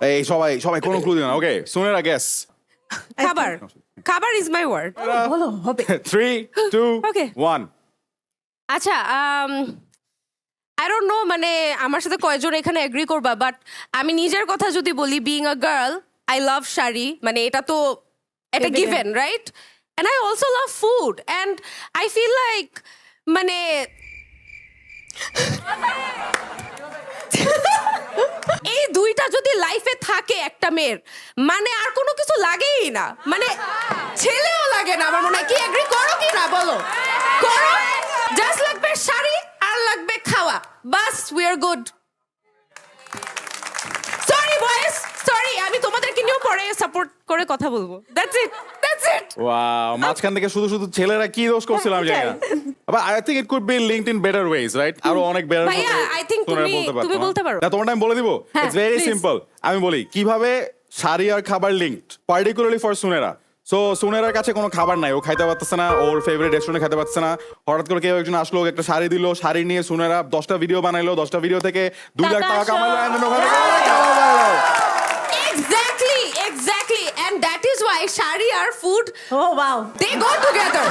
এই সবাই সবাই কোনো ক্লু দিও না ওকে সুনেরা গেস খাবার খাবার ইজ মাই ওয়ার্ড বলো হবে 3 2 Okay. 1 আচ্ছা আই ডোন্ট নো মানে আমার সাথে কয়জন এখানে এগ্রি করবা বাট আমি নিজের কথা যদি বলি being a girl I love sari মানে এটা তো এটা Evident. Given right and I also love food and I feel like মানে এই দুইটা যদি লাইফে থাকে একটা মেয়ের মানে আর কোনো কিছু লাগেই না মানে ছেলেও লাগে না আমার মনে হয় কি এগ্রি করো কি না বলো করো জাস্ট লাগবে শাড়ি আর লাগবে খাওয়া বাস উই আর গুড সরি বয়েস সরি আমি তোমাদেরকে নিয়েও পরে সাপোর্ট করে কথা বলবো দ্যাটস ইট ওয়াও মাঝখান থেকে শুধু শুধু ছেলেরা কি দোষ করছিল আমি জানি না আবার I think it could be linked in better ways right আরো অনেক বেটার ভাইয়া, I think তুমি বলতে পারো। না তোমারটা আমি বলে দিব হ্যাঁ, ইটস ভেরি please. সিম্পল আমি বলি কিভাবে শাড়ি আর খাবার linked particularly for Sunerah so সুনেরার কাছে কোনো খাবার নাই ও খাইতে পারতেছে না ওর ফেভারিট রেস্টুরেন্টে খাইতে পারতেছে না হঠাৎ করে কেউ একজন আসলো ওকে একটা শাড়ি দিল শাড়ি নিয়ে সুনেরা 10টা ভিডিও বানাইলো 10টা ভিডিও থেকে 2 লাখ টাকা কামালো and then ওখানে Exactly and that is why shari or food oh wow they go together